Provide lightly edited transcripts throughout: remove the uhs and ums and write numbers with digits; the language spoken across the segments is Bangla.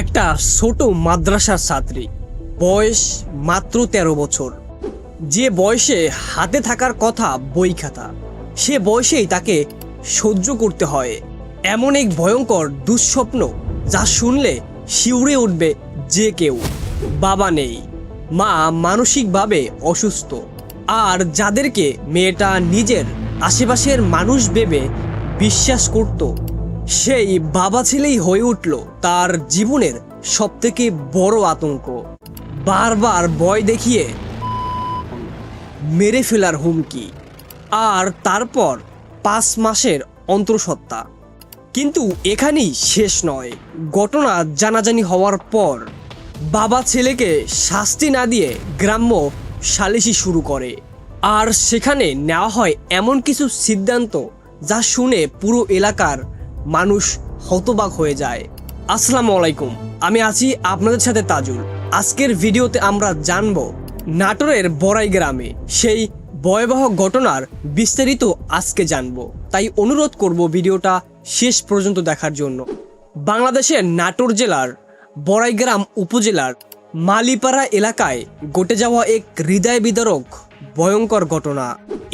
একটা ছোট মাদ্রাসার ছাত্রী, বয়স মাত্র ১৩ বছর। যে বয়সে হাতে থাকার কথা বই খাতা, সে বয়সেই তাকে সহ্য করতে হয় এমন এক ভয়ঙ্কর দুঃস্বপ্ন, যা শুনলে শিউরে উঠবে যে কেউ। বাবা নেই, মা মানসিকভাবে অসুস্থ, আর যাদেরকে মেয়েটা নিজের আশেপাশের মানুষ ভেবে বিশ্বাস করত, সেই বাবা ছেলেই হয়ে উঠল তার জীবনের সবথেকে বড় আতঙ্ক। বারবার ভয় দেখিয়ে মেরে ফেলার হুমকি, আর তারপর ৫ মাসের অন্তঃসত্ত্বা। কিন্তু এখানেই শেষ নয়। ঘটনা জানাজানি হওয়ার পর বাবা ছেলেকে শাস্তি না দিয়ে গ্রাম্য সালিশি শুরু করে, আর সেখানে নেওয়া হয় এমন কিছু সিদ্ধান্ত যা শুনে পুরো এলাকার মানুষ হতবাক হয়ে যায়। আসসালামু আলাইকুম, আমি আছি আপনাদের সাথে তাজুল। আজকের ভিডিওতে আমরা জানব নাটোরের বড়াই গ্রামে সেই ভয়াবহ ঘটনার বিস্তারিত আজকে জানব। তাই অনুরোধ করব ভিডিওটা শেষ পর্যন্ত দেখার জন্য। বাংলাদেশের নাটোর জেলার বড়াই গ্রাম উপজেলার মালিপাড়া এলাকায় ঘটে যাওয়া এক হৃদয় বিদারক ভয়ঙ্কর ঘটনা।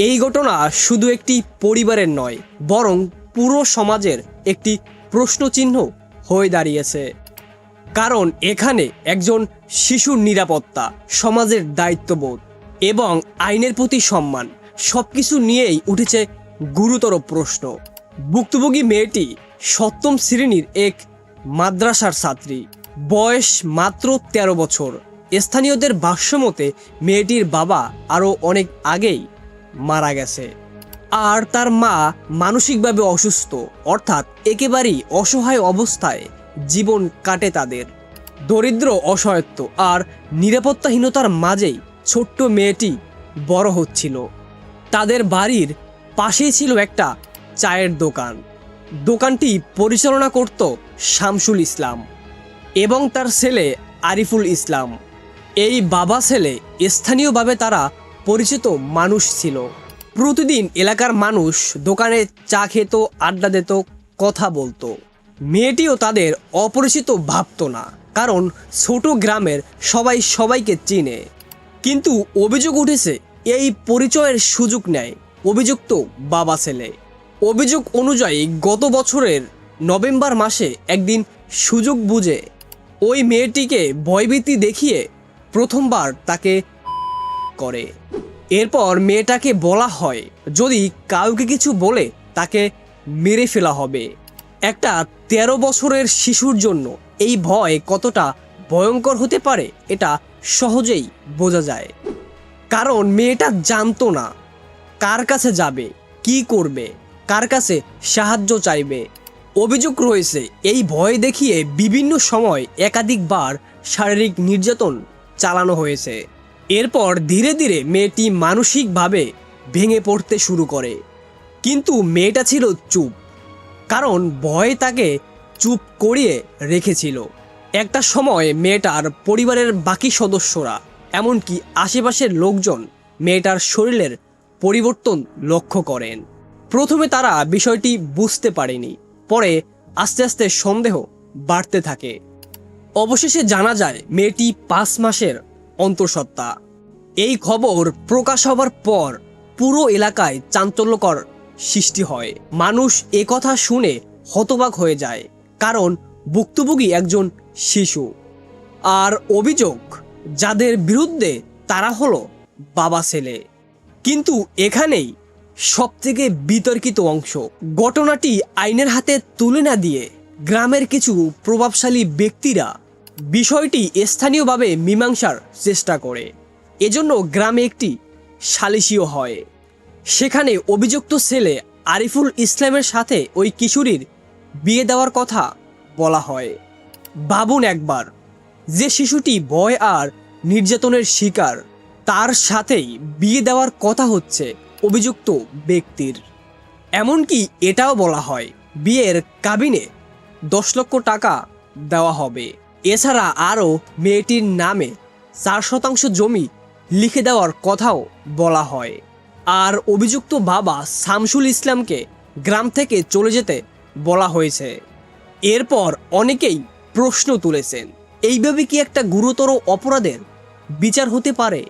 এই ঘটনা শুধু একটি পরিবারের নয়, বরং পুরো সমাজের একটি প্রশ্নচিহ্ন হয়ে দাঁড়িয়েছে। কারণ এখানে একজন শিশুর নিরাপত্তা, সমাজের দায়িত্ববোধ এবং আইনের প্রতি সম্মান সবকিছু নিয়েই উঠেছে গুরুতর প্রশ্ন। ভুক্তভোগী মেয়েটি ৭ম শ্রেণীর এক মাদ্রাসার ছাত্রী, বয়স মাত্র ১৩ বছর। স্থানীয়দের ভাষ্যমতে মেয়েটির বাবা আরও অনেক আগেই মারা গেছে, আর তার মা মানসিকভাবে অসুস্থ, অর্থাৎ একেবারেই অসহায় অবস্থায় জীবন কাটে তাদের। দরিদ্র, অসহায়ত্ব আর নিরাপত্তাহীনতার মাঝেই ছোট্ট মেয়েটি বড় হচ্ছিল। তাদের বাড়ির পাশেই ছিল একটা চায়ের দোকান। দোকানটি পরিচালনা করত শামসুল ইসলাম এবং তার ছেলে আরিফুল ইসলাম। এই বাবা ছেলে স্থানীয়ভাবে তারা পরিচিত মানুষ ছিল। প্রতিদিন এলাকার মানুষ দোকানে চা খেত, আড্ডা দিত, কথা বলতো। মেয়েটিও তাদের অপরিচিত ভাবত না, কারণ ছোট গ্রামের সবাই সবাইকে চিনে। কিন্তু অভিযোগ উঠেছে, এই পরিচয়ের সুযোগ নেয় অভিযুক্ত বাবা ছেলে। অভিযোগ অনুযায়ী গত বছরের নভেম্বর মাসে একদিন সুযোগ বুঝে ওই মেয়েটিকে ভয়ভীতি দেখিয়ে প্রথমবার তাকে করে। এরপর মেয়েটাকে বলা হয় যদি কাউকে কিছু বলে তাকে মেরে ফেলা হবে। একটা ১৩ বছরের শিশুর জন্য এই ভয় কতটা ভয়ঙ্কর হতে পারে এটা সহজেই বোঝা যায়। কারণ মেয়েটা জানতো না কার কাছে যাবে, কি করবে, কার কাছে সাহায্য চাইবে। অভিযোগ রয়েছে এই ভয় দেখিয়ে বিভিন্ন সময় একাধিকবার শারীরিক নির্যাতন চালানো হয়েছে। এরপর ধীরে ধীরে মেয়েটি মানসিকভাবে ভেঙে পড়তে শুরু করে। কিন্তু মেয়েটা ছিল চুপ, কারণ ভয় তাকে চুপ করিয়ে রেখেছিল। একটা সময় মেয়েটার পরিবারের বাকি সদস্যরা, এমনকি আশেপাশের লোকজন মেয়েটার শরীরের পরিবর্তন লক্ষ্য করেন। প্রথমে তারা বিষয়টি বুঝতে পারেনি, পরে আস্তে আস্তে সন্দেহ বাড়তে থাকে। অবশেষে জানা যায় মেয়েটি ৫ মাসের অন্তঃসত্ত্বা। এই খবর প্রকাশ হবার পর পুরো এলাকায় চাঞ্চল্যকর সৃষ্টি হয়। মানুষ একথা শুনে হতবাক হয়ে যায়, কারণ ভুক্তভোগী একজন শিশু, আর অভিযোগ যাদের বিরুদ্ধে তারা হলো বাবা ছেলে। কিন্তু এখানেই সবথেকে বিতর্কিত অংশ। ঘটনাটি আইনের হাতে তুলে না দিয়ে গ্রামের কিছু প্রভাবশালী ব্যক্তিরা বিষয়টি স্থানীয়ভাবে মীমাংসার চেষ্টা করে। এজন্য গ্রামে একটি সালিশিও হয়। সেখানে অভিযুক্ত ছেলে আরিফুল ইসলামের সাথে ওই কিশোরীর বিয়ে দেওয়ার কথা বলা হয়। ভাবুন একবার, যে শিশুটি ভয় আর নির্যাতনের শিকার, তার সাথেই বিয়ে দেওয়ার কথা হচ্ছে অভিযুক্ত ব্যক্তির। এমনকি এটাও বলা হয় বিয়ের কাবিনে ১০ লক্ষ টাকা দেওয়া হবে। এছাড়া আরও মেয়েটির নামে ৪% জমি লিখে দেওয়ার কথাও বলা হয়। আর অভিযুক্ত বাবা শামসুল ইসলামকে গ্রাম থেকে চলে যেতে বলা হয়েছে। এরপর অনেকেই প্রশ্ন তুলেছেন, এইভাবে কি একটা গুরুতর অপরাধের বিচার হতে পারে?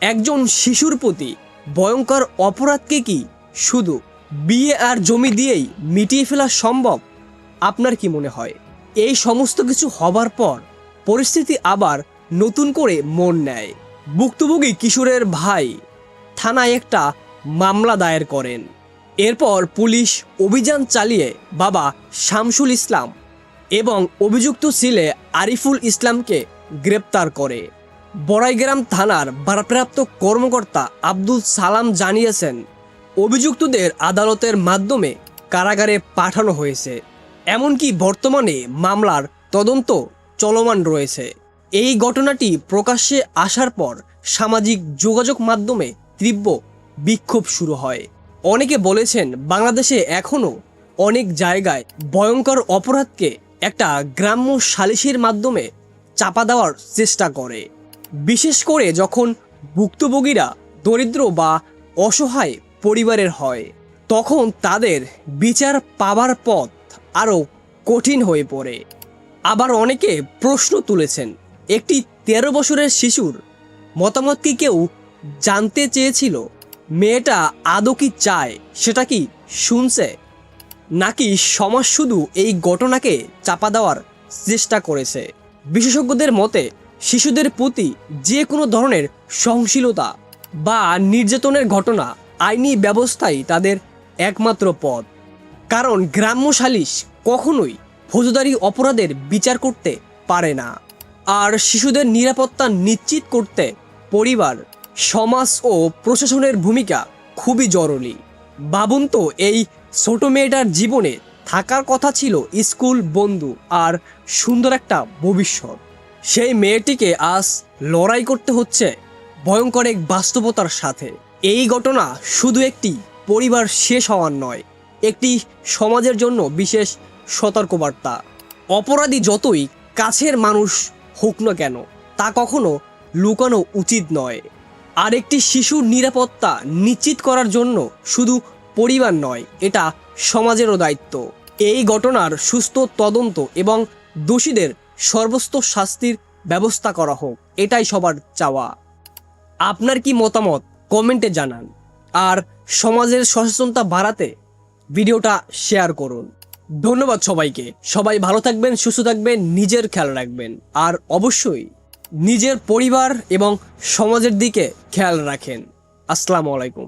একজন শিশুর প্রতি ভয়ঙ্কর অপরাধকে কি শুধু বিয়ে আর জমি দিয়েই মিটিয়ে ফেলা সম্ভব? আপনার কি মনে হয়? এই সমস্ত কিছু হবার পর পরিস্থিতি আবার নতুন করে মন নেয়। ভুক্তভোগী কিশোরের ভাই থানায় একটা মামলা দায়ের করেন। এরপর পুলিশ অভিযান চালিয়ে বাবা শামসুল ইসলাম এবং অভিযুক্ত ছেলে আরিফুল ইসলামকে গ্রেপ্তার করে। বড়াইগ্রাম থানার ভারপ্রাপ্ত কর্মকর্তা আব্দুল সালাম জানিয়েছেন, অভিযুক্তদের আদালতের মাধ্যমে কারাগারে পাঠানো হয়েছে। এমনকি বর্তমানে মামলার তদন্ত চলমান রয়েছে। এই ঘটনাটি প্রকাশ্যে আসার পর সামাজিক যোগাযোগ মাধ্যমে তীব্র বিক্ষোভ শুরু হয়। অনেকে বলেছেন, বাংলাদেশে এখনও অনেক জায়গায় ভয়ঙ্কর অপরাধকে একটা গ্রাম্য সালিসির মাধ্যমে চাপা দেওয়ার চেষ্টা করে। বিশেষ করে যখন ভুক্তভোগীরা দরিদ্র বা অসহায় পরিবারের হয়, তখন তাদের বিচার পাবার পথ আরও কঠিন হয়ে পড়ে। আবার অনেকে প্রশ্ন তুলেছেন, একটি 13 বছরের শিশুর মতামত কি কেউ জানতে চেয়েছিল? মেয়েটা আদৌ কি চায় সেটা কি শুনছে, নাকি সমাজ শুধু এই ঘটনাকে চাপা দেওয়ার চেষ্টা করেছে? বিশেষজ্ঞদের মতে শিশুদের প্রতি যে কোনো ধরনের সহনশীলতা বা নির্যাতনের ঘটনা আইনি ব্যবস্থাই তাদের একমাত্র পথ। কারণ গ্রাম্য সালিশ কখনোই ফৌজদারি অপরাধের বিচার করতে পারে না। আর শিশুদের নিরাপত্তা নিশ্চিত করতে পরিবার, সমাজ ও প্রশাসনের ভূমিকা খুবই জরুরি। ভাবুন তো, এই ছোট মেয়েটার জীবনে থাকার কথা ছিল স্কুল, বন্ধু আর সুন্দর একটা ভবিষ্যৎ। সেই মেয়েটিকে আজ লড়াই করতে হচ্ছে ভয়ঙ্কর এক বাস্তবতার সাথে। এই ঘটনা শুধু একটি পরিবার শেষ হওয়ার নয়, একটি সমাজের জন্য বিশেষ সতর্কবার্তা। অপরাধী যতই কাছের মানুষ হোক না কেন, তা কখনো লুকানো উচিত নয়। আর একটি শিশুর নিরাপত্তা নিশ্চিত করার জন্য শুধু পরিবার নয়, এটা সমাজেরও দায়িত্ব। এই ঘটনার সুস্থ তদন্ত এবং দোষীদের সর্বোচ্চ শাস্তির ব্যবস্থা করা হোক, এটাই সবার চাওয়া। আপনার কি মতামত কমেন্টে জানান। আর সমাজের সচেতনতা বাড়াতে ভিডিওটা শেয়ার করুন। ধন্যবাদ সবাইকে। সবাই ভালো থাকবেন, সুস্থ থাকবেন, নিজের খেয়াল রাখবেন। আর অবশ্যই নিজের পরিবার এবং সমাজের দিকে খেয়াল রাখেন। আসসালামু আলাইকুম।